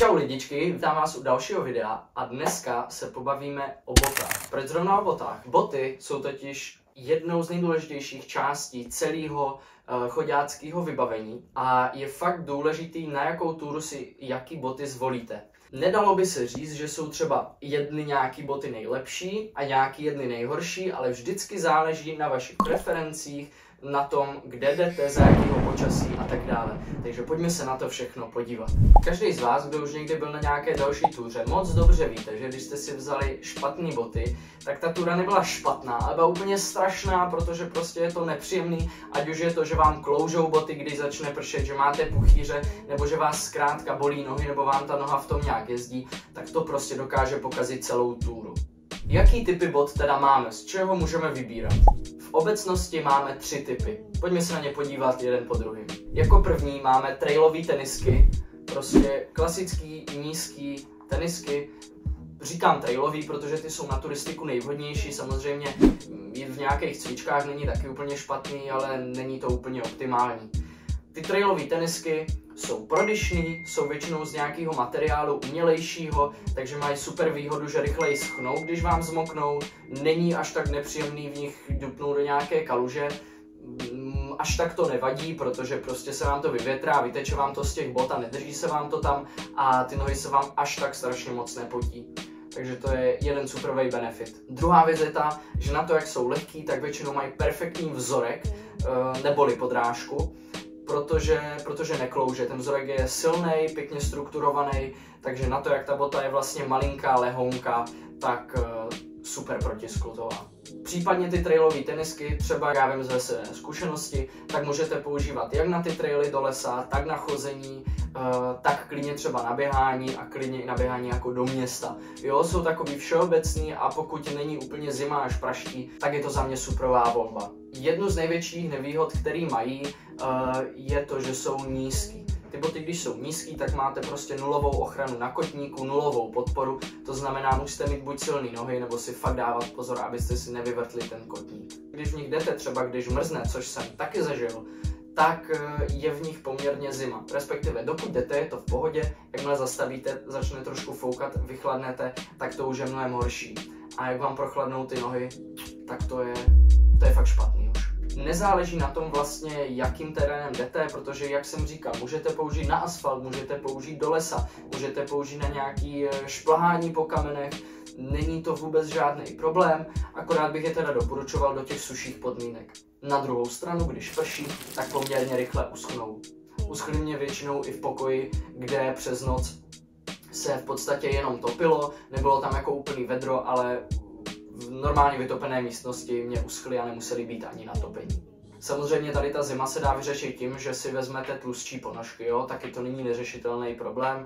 Čau lidičky, vítám vás u dalšího videa a dneska se pobavíme o botách. Proč zrovna o botách? Boty jsou totiž jednou z nejdůležitějších částí celého choďáckého vybavení a je fakt důležitý, na jakou túru si jaký boty zvolíte. Nedalo by se říct, že jsou třeba jedny nějaký boty nejlepší a nějaký jedny nejhorší, ale vždycky záleží na vašich preferencích, na tom, kde jdete, za jakého počasí a tak dále. Takže pojďme se na to všechno podívat. Každý z vás, kdo už někdy byl na nějaké další túře, moc dobře víte, že když jste si vzali špatné boty, tak ta túra nebyla špatná, ale byla úplně strašná, protože prostě je to nepříjemný, ať už je to, že vám kloužou boty, když začne pršet, že máte puchýře, nebo že vás zkrátka bolí nohy, nebo vám ta noha v tom nějak jezdí, tak to prostě dokáže pokazit celou túru. Jaký typy bot teda máme, z čeho můžeme vybírat? V obecnosti máme 3 typy. Pojďme se na ně podívat jeden po druhém. Jako první máme trailové tenisky, prostě klasický nízký tenisky. Říkám trailový, protože ty jsou na turistiku nejvhodnější, samozřejmě jít v nějakých cvičkách není taky úplně špatný, ale není to úplně optimální. Ty trailové tenisky jsou prodyšný, jsou většinou z nějakého materiálu umělejšího, takže mají super výhodu, že rychleji schnou, když vám zmoknou, není až tak nepříjemný v nich dupnout do nějaké kaluže, až tak to nevadí, protože prostě se vám to vyvětrá, vyteče vám to z těch bot a nedrží se vám to tam a ty nohy se vám až tak strašně moc nepotí. Takže to je jeden superový benefit. Druhá věc je ta, že na to, jak jsou lehký, tak většinou mají perfektní vzorek, neboli podrážku, protože neklouže. Ten vzorek je silný, pěkně strukturovaný, takže na to, jak ta bota je vlastně malinká, lehounká, tak super protisklutová. Případně ty trailové tenisky, třeba já vím ze své zkušenosti, tak můžete používat jak na ty traily do lesa, tak na chození, tak klidně třeba na běhání a klidně i na běhání jako do města. Jo, jsou takový všeobecný a pokud není úplně zima až praští, tak je to za mě superová volba. Jednu z největších nevýhod, který mají, je to, že jsou nízký. Ty boty, když jsou nízký, tak máte prostě nulovou ochranu na kotníku, nulovou podporu, to znamená, musíte mít buď silný nohy, nebo si fakt dávat pozor, abyste si nevyvrtli ten kotník. Když v nich jdete třeba, když mrzne, což jsem taky zažil, tak je v nich poměrně zima. Respektive dokud jdete, je to v pohodě, jakmile zastavíte, začne trošku foukat, vychladnete, tak to už je mnohem horší. A jak vám prochladnou ty nohy, tak to je fakt špatný už. Nezáleží na tom vlastně, jakým terénem jdete, protože, jak jsem říkal, můžete použít na asfalt, můžete použít do lesa, můžete použít na nějaký šplhání po kamenech, není to vůbec žádný problém, akorát bych je teda doporučoval do těch suších podmínek. Na druhou stranu, když prší, tak poměrně rychle uschnou. Uschly mě většinou i v pokoji, kde přes noc se v podstatě jenom topilo, nebylo tam jako úplný vedro, ale v normálně vytopené místnosti mě uschly a nemuseli být ani na topení. Samozřejmě tady ta zima se dá vyřešit tím, že si vezmete tlustší ponožky, jo? Taky to není neřešitelný problém.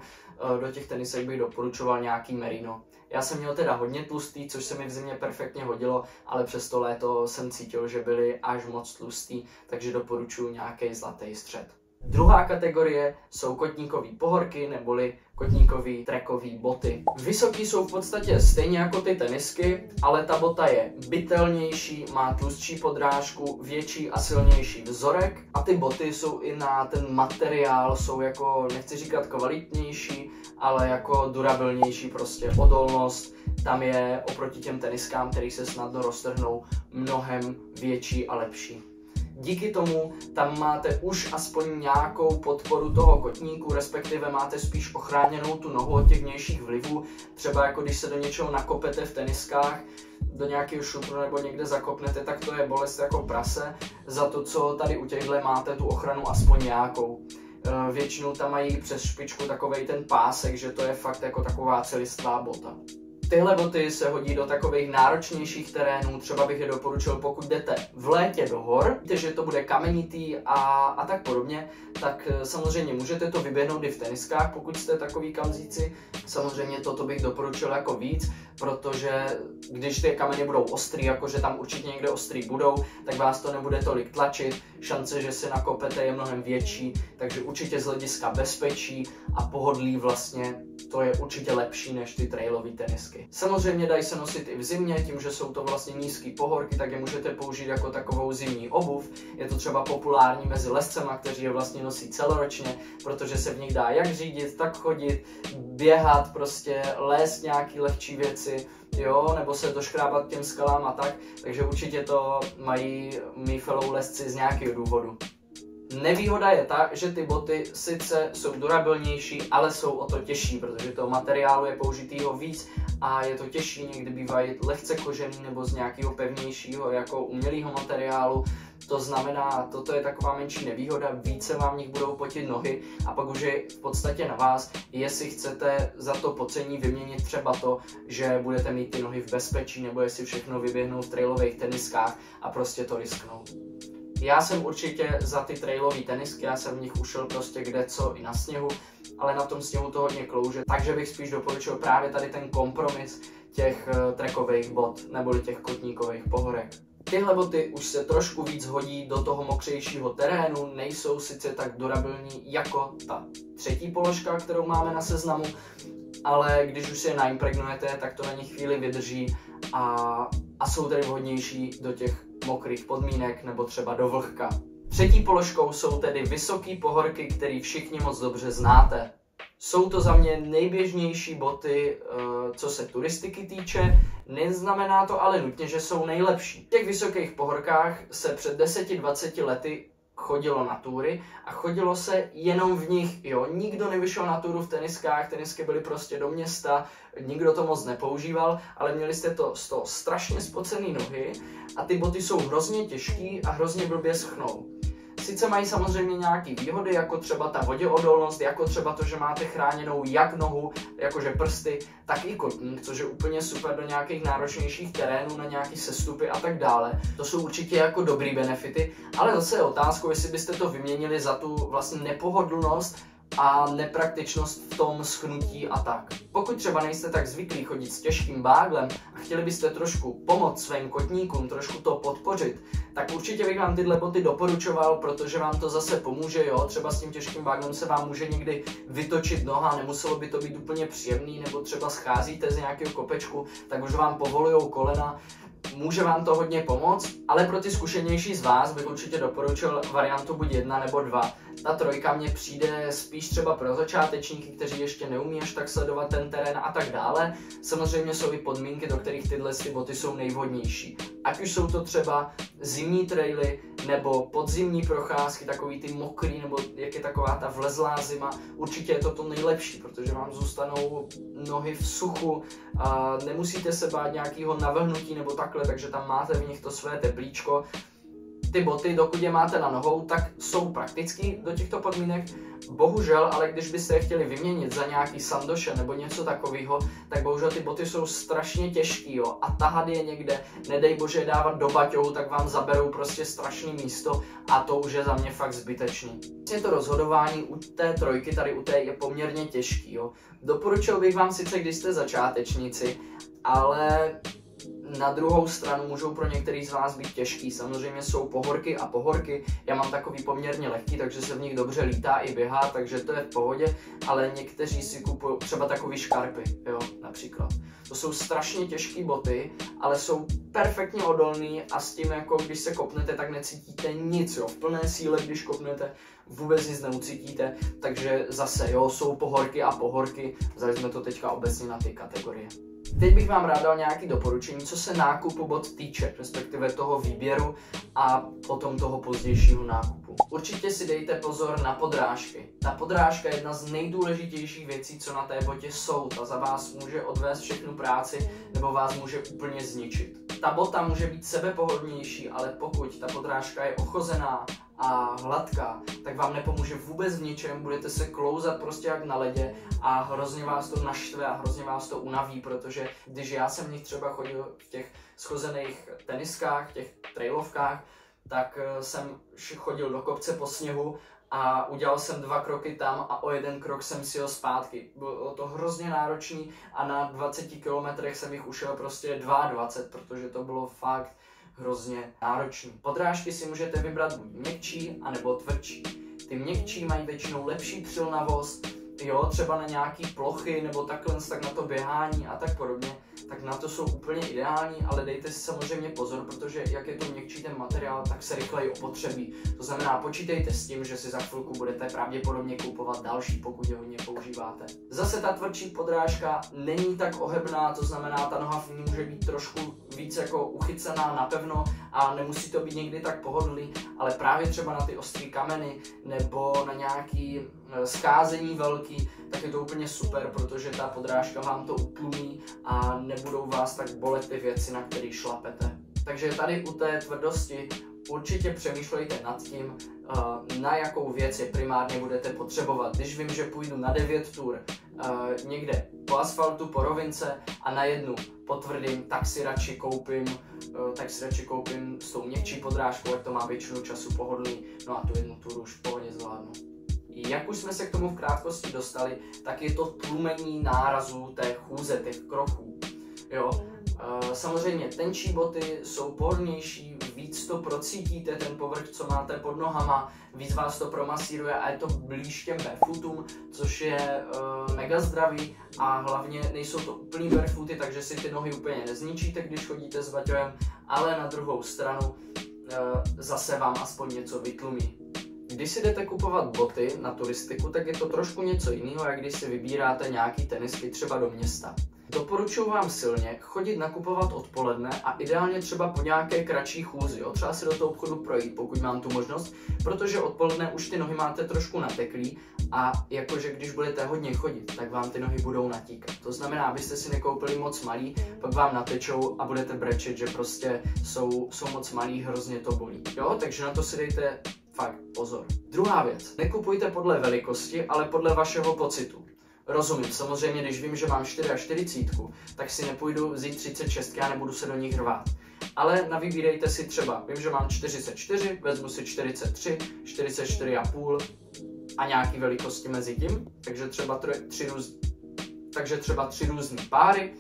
Do těch tenisek bych doporučoval nějaký merino. Já jsem měl teda hodně tlustý, což se mi v zimě perfektně hodilo, ale přes to léto jsem cítil, že byly až moc tlustý, takže doporučuji nějaký zlatý střed. Druhá kategorie jsou kotníkové pohorky neboli kotníkové trackové boty. Vysoký jsou v podstatě stejně jako ty tenisky, ale ta bota je bytelnější, má tlustší podrážku, větší a silnější vzorek a ty boty jsou i na ten materiál, jsou jako, nechci říkat kvalitnější, ale jako durabilnější, prostě odolnost tam je oproti těm teniskám, který se snadno roztrhnou, mnohem větší a lepší. Díky tomu tam máte už aspoň nějakou podporu toho kotníku, respektive máte spíš ochráněnou tu nohu od těch vnějších vlivů. Třeba jako když se do něčeho nakopete v teniskách, do nějakého šutru nebo někde zakopnete, tak to je bolest jako prase. Za to, co tady u těchhle máte tu ochranu aspoň nějakou. Většinou tam mají přes špičku takovej ten pásek, že to je fakt jako taková celistvá bota. Tyhle boty se hodí do takových náročnějších terénů, třeba bych je doporučil, pokud jdete v létě do hor, víte, že to bude kamenitý a tak podobně, tak samozřejmě můžete to vyběhnout i v teniskách, pokud jste takový kamzíci. Samozřejmě toto bych doporučil jako víc, protože když ty kameny budou ostrý, jakože tam určitě někde ostrý budou, tak vás to nebude tolik tlačit, šance, že si nakopete je mnohem větší, takže určitě z hlediska bezpečí a pohodlí vlastně to je určitě lepší než ty trailové tenisky. Samozřejmě dají se nosit i v zimě, tím, že jsou to vlastně nízké pohorky, tak je můžete použít jako takovou zimní obuv. Je to třeba populární mezi lescema, kteří je vlastně nosí celoročně, protože se v nich dá jak řídit, tak chodit, běhat, prostě lézt nějaký lehčí věci, jo, nebo se doškrábat těm skalám a tak, takže určitě to mají mý fellow lesci z nějakého důvodu. Nevýhoda je ta, že ty boty sice jsou durabilnější, ale jsou o to těžší, protože toho materiálu je použitýho víc a je to těžší, někdy bývají lehce kožený nebo z nějakého pevnějšího jako umělého materiálu. To znamená, toto je taková menší nevýhoda, více vám v nich budou potit nohy a pak už je v podstatě na vás, jestli chcete za to pocení vyměnit třeba to, že budete mít ty nohy v bezpečí, nebo jestli všechno vyběhnou v trailových teniskách a prostě to risknout. Já jsem určitě za ty trailové tenisky, já jsem v nich ušel prostě kde co i na sněhu, ale na tom sněhu to hodně klouže, takže bych spíš doporučil právě tady ten kompromis těch trackových bot neboli těch kotníkových pohorek. Tyhle boty už se trošku víc hodí do toho mokřejšího terénu, nejsou sice tak durabilní jako ta třetí položka, kterou máme na seznamu, ale když už si je naimpregnujete, tak to na ně chvíli vydrží a jsou tedy vhodnější do těch mokrých podmínek nebo třeba do vlhka. Třetí položkou jsou tedy vysoké pohorky, které všichni moc dobře znáte. Jsou to za mě nejběžnější boty, co se turistiky týče, neznamená to ale nutně, že jsou nejlepší. V těch vysokých pohorkách se před 10-20 lety chodilo na túry a chodilo se jenom v nich, jo, nikdo nevyšel na túru v teniskách, tenisky byly prostě do města, nikdo to moc nepoužíval, ale měli jste to z toho strašně spocený nohy a ty boty jsou hrozně těžký a hrozně blbě schnou. Sice mají samozřejmě nějaké výhody, jako třeba ta voděodolnost, jako třeba to, že máte chráněnou jak nohu, jakože prsty, tak i kotník, což je úplně super do nějakých náročnějších terénů, na nějaký sestupy a tak dále. To jsou určitě jako dobrý benefity, ale zase je otázkou, jestli byste to vyměnili za tu vlastně nepohodlnost a nepraktičnost v tom schnutí a tak. Pokud třeba nejste tak zvyklí chodit s těžkým báglem a chtěli byste trošku pomoct svým kotníkům, trošku to podpořit, tak určitě bych vám tyhle boty doporučoval, protože vám to zase pomůže, jo, třeba s tím těžkým báglem se vám může někdy vytočit noha, nemuselo by to být úplně příjemný, nebo třeba scházíte z nějakého kopečku, tak už vám povolujou kolena. Může vám to hodně pomoct, ale pro ty zkušenější z vás bych určitě doporučil variantu buď 1 nebo 2. Ta trojka mně přijde spíš třeba pro začátečníky, kteří ještě neumí až tak sledovat ten terén a tak dále. Samozřejmě jsou i podmínky, do kterých tyhle boty jsou nejvhodnější. Ať už jsou to třeba zimní traily nebo podzimní procházky, takový ty mokrý, nebo jak je taková ta vlezlá zima, určitě je to nejlepší, protože vám zůstanou nohy v suchu, a nemusíte se bát nějakého navlhnutí nebo takhle, takže tam máte v nich to své teplíčko. Ty boty, dokud je máte na nohou, tak jsou praktický do těchto podmínek. Bohužel, ale když byste je chtěli vyměnit za nějaký sandoše nebo něco takového, tak bohužel ty boty jsou strašně těžký, jo, a tahat je někde, nedej bože je dávat do baťohu, tak vám zaberou prostě strašný místo a to už je za mě fakt zbytečný. Vlastně to rozhodování u té trojky, tady u té je poměrně těžký, jo. Doporučil bych vám sice, když jste začátečníci, ale na druhou stranu můžou pro některý z vás být těžký. Samozřejmě jsou pohorky a pohorky. Já mám takový poměrně lehký, takže se v nich dobře lítá i běhá, takže to je v pohodě, ale někteří si kupují třeba takový škarpy, jo, například. To jsou strašně těžké boty, ale jsou perfektně odolný a s tím, jako když se kopnete, tak necítíte nic, jo. V plné síle, když kopnete, vůbec nic neucítíte, takže zase, jo, jsou pohorky a pohorky, vzali jsme to teďka obecně na ty kategorie. Teď bych vám rád dal nějaké doporučení, co se nákupu bot týče, respektive toho výběru a potom toho pozdějšího nákupu. Určitě si dejte pozor na podrážky. Ta podrážka je jedna z nejdůležitějších věcí, co na té botě jsou. Ta za vás může odvést všechnu práci nebo vás může úplně zničit. Ta bota může být sebepohodlnější, ale pokud ta podrážka je ochozená a hladká, tak vám nepomůže vůbec v ničem, budete se klouzat prostě jak na ledě a hrozně vás to naštve a hrozně vás to unaví, protože když já jsem v nich třeba chodil v těch schozených teniskách, těch trailovkách, tak jsem chodil do kopce po sněhu a udělal jsem 2 kroky tam a o 1 krok jsem si jel zpátky. Bylo to hrozně náročný a na 20 kilometrech jsem jich ušel prostě 22, protože to bylo fakt hrozně náročný. Podrážky si můžete vybrat buď měkčí, anebo tvrdší. Ty měkčí mají většinou lepší přilnavost, jo, třeba na nějaký plochy nebo takhle, tak na to běhání a tak podobně, tak na to jsou úplně ideální, ale dejte si samozřejmě pozor, protože jak je to měkčí ten materiál, tak se rychleji opotřebí. To znamená, počítejte s tím, že si za chvilku budete pravděpodobně kupovat další, pokud je hodně používáte. Zase ta tvrdší podrážka není tak ohebná, to znamená, ta noha v ní může být trošku víc jako uchycená napevno a nemusí to být někdy tak pohodlný, ale právě třeba na ty ostrý kameny nebo na nějaký scházení velký, tak je to úplně super, protože ta podrážka vám to utlumí a nebudou vás tak bolet ty věci, na které šlapete. Takže tady u té tvrdosti určitě přemýšlejte nad tím, na jakou věc je primárně budete potřebovat. Když vím, že půjdu na 9 tur někde po asfaltu, po rovince a na jednu potvrdím, tak si radši koupím s tou měkčí podrážkou, jak to má většinu času pohodlný, no a tu jednu turu už v pohodě zvládnu. Jak už jsme se k tomu v krátkosti dostali, tak je to tlumení nárazu té chůze, těch kroků. Jo? Samozřejmě tenčí boty jsou pohodlnější, víc to procítíte, ten povrch, co máte pod nohama, víc vás to promasíruje a je to blíž těm barefootům, což je mega zdravý a hlavně nejsou to úplný barefooty, takže si ty nohy úplně nezničíte, když chodíte s baťohem, ale na druhou stranu zase vám aspoň něco vytlumí. Když si jdete kupovat boty na turistiku, tak je to trošku něco jiného, jak když si vybíráte nějaký tenisky třeba do města. Doporučuji vám silně chodit nakupovat odpoledne a ideálně třeba po nějaké kratší chůzi, jo? Třeba si do toho obchodu projít, pokud mám tu možnost, protože odpoledne už ty nohy máte trošku nateklý a jakože když budete hodně chodit, tak vám ty nohy budou natíkat. To znamená, abyste si nekoupili moc malý, pak vám natečou a budete brečet, že prostě jsou moc malý, hrozně to bolí. Jo? Takže na to si dejte fakt pozor. Druhá věc, nekupujte podle velikosti, ale podle vašeho pocitu. Rozumím, samozřejmě, když vím, že mám 44, tak si nepůjdu vzít 36 a nebudu se do nich rvát. Ale navybírejte si třeba, vím, že mám 44, vezmu si 43, 44,5 a nějaký velikosti mezi tím, takže třeba tři různé páry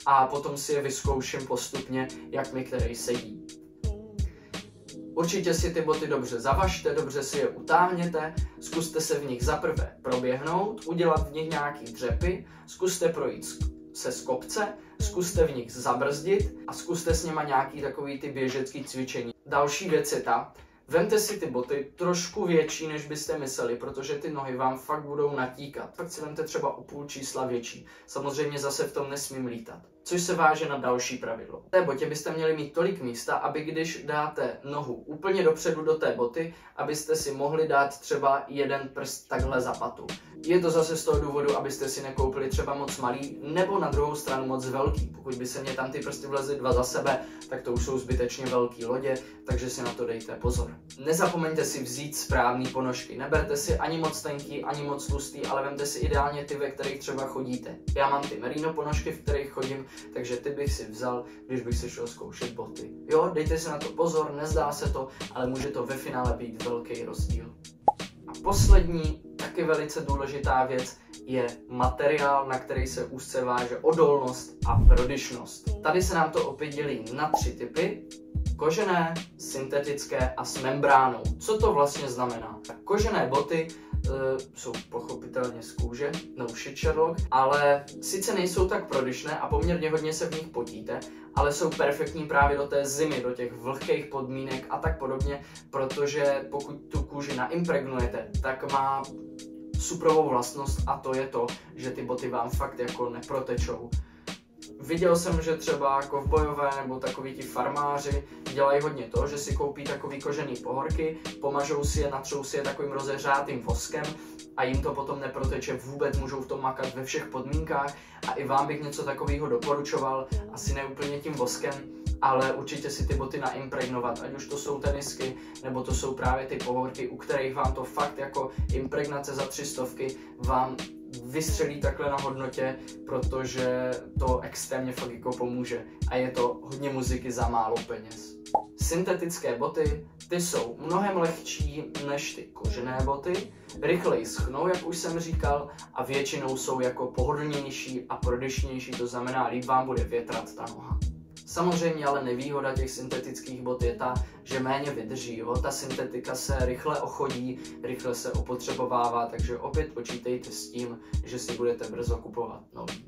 a potom si je vyzkouším postupně, jak mi který sedí. Určitě si ty boty dobře zavažte, dobře si je utáhněte, zkuste se v nich zaprvé proběhnout, udělat v nich nějaký dřepy, zkuste projít se z kopce, zkuste v nich zabrzdit a zkuste s nima nějaký takový ty běžecký cvičení. Další věc je ta, vemte si ty boty trošku větší, než byste mysleli, protože ty nohy vám fakt budou natíkat. Fakt si vemte třeba o půl čísla větší. Samozřejmě zase v tom nesmím lítat. Což se váže na další pravidlo. V té botě byste měli mít tolik místa, aby když dáte nohu úplně dopředu do té boty, abyste si mohli dát třeba jeden prst takhle za patu. Je to zase z toho důvodu, abyste si nekoupili třeba moc malý, nebo na druhou stranu moc velký. Pokud by se mě tam ty prsty vlezly dva za sebe, tak to už jsou zbytečně velký lodě, takže si na to dejte pozor. Nezapomeňte si vzít správný ponožky. Neberte si ani moc tenký, ani moc tlustý, ale vemte si ideálně ty, ve kterých třeba chodíte. Já mám ty merino ponožky, v kterých chodím, takže ty bych si vzal, když bych si šel zkoušet boty. Jo, dejte si na to pozor, nezdá se to, ale může to ve finále být velký rozdíl. A poslední, taky velice důležitá věc, je materiál, na který se úzce váže odolnost a prodyšnost. Tady se nám to opět dělí na 3 typy. Kožené, syntetické a s membránou. Co to vlastně znamená? Kožené boty jsou pochopitelně z kůže, no shit Sherlock, ale sice nejsou tak prodyšné a poměrně hodně se v nich potíte, ale jsou perfektní právě do té zimy, do těch vlhkých podmínek a tak podobně, protože pokud tu kůži naimpregnujete, tak má suprovou vlastnost a to je to, že ty boty vám fakt jako neprotečou. Viděl jsem, že třeba kovbojové nebo takoví ti farmáři dělají hodně to, že si koupí takový kožený pohorky, pomažou si je, natřou si je takovým rozehřátým voskem a jim to potom neproteče vůbec, můžou v tom makat ve všech podmínkách a i vám bych něco takového doporučoval, asi ne úplně tím voskem, ale určitě si ty boty naimpregnovat, ať už to jsou tenisky, nebo to jsou právě ty pohorky, u kterých vám to fakt jako impregnace za 300 vám vystřelí takhle na hodnotě, protože to extrémně fakt jako pomůže a je to hodně muziky za málo peněz. Syntetické boty, ty jsou mnohem lehčí než ty kožené boty, rychleji schnou, jak už jsem říkal, a většinou jsou jako pohodlnější a prodyšnější, to znamená, líp vám bude větrat ta noha. Samozřejmě ale nevýhoda těch syntetických bot je ta, že méně vydrží. Jo? Ta syntetika se rychle ochodí, rychle se opotřebovává, takže opět počítejte s tím, že si budete brzo kupovat nový.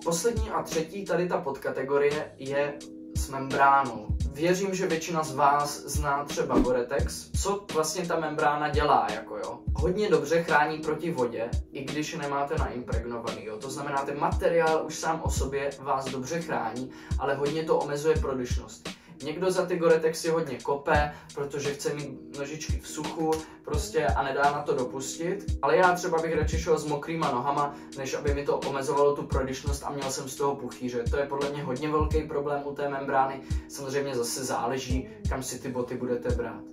Poslední a třetí tady ta podkategorie je s membránou. Věřím, že většina z vás zná třeba Gore-Tex. Co vlastně ta membrána dělá, jako jo? Hodně dobře chrání proti vodě, i když nemáte naimpregnovaný, jo? To znamená, ten materiál už sám o sobě vás dobře chrání, ale hodně to omezuje prodyšnost. Někdo za ty Gore-Texy hodně kope, protože chce mít nožičky v suchu prostě a nedá na to dopustit. Ale já třeba bych radši šel s mokrýma nohama, než aby mi to omezovalo tu prodyšnost a měl jsem z toho puchýře. To je podle mě hodně velký problém u té membrány. Samozřejmě zase záleží, kam si ty boty budete brát.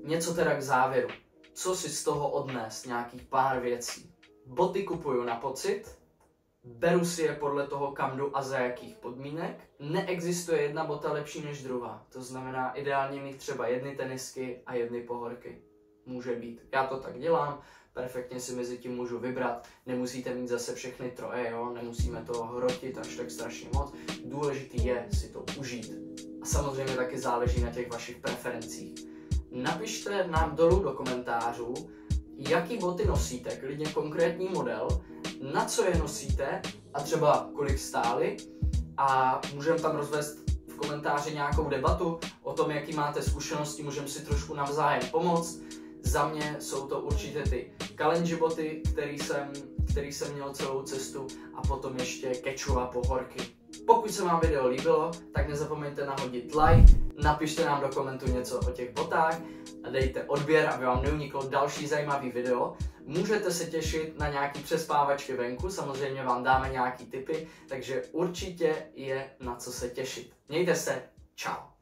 Něco teda k závěru. Co si z toho odnést? Nějakých pár věcí. Boty kupuju na pocit. Beru si je podle toho, kam jdu a za jakých podmínek. Neexistuje jedna bota lepší než druhá. To znamená ideálně mít třeba jedny tenisky a jedny pohorky. Může být. Já to tak dělám, perfektně si mezi tím můžu vybrat. Nemusíte mít zase všechny troje, jo? Nemusíme to hrotit až tak strašně moc. Důležitý je si to užít. A samozřejmě taky záleží na těch vašich preferencích. Napište nám dolů do komentářů, jaký boty nosíte, klidně konkrétní model, na co je nosíte a třeba kolik stály a můžeme tam rozvést v komentáři nějakou debatu o tom, jaký máte zkušenosti, můžeme si trošku navzájem pomoct. Za mě jsou to určitě ty Kalenji boty, který jsem měl celou cestu a potom ještě Quechua pohorky. Pokud se vám video líbilo, tak nezapomeňte nahodit like, napište nám do komentu něco o těch botách a dejte odběr, aby vám neuniklo další zajímavý video. Můžete se těšit na nějaký přespávačky venku, samozřejmě vám dáme nějaký tipy, takže určitě je na co se těšit. Mějte se, čau.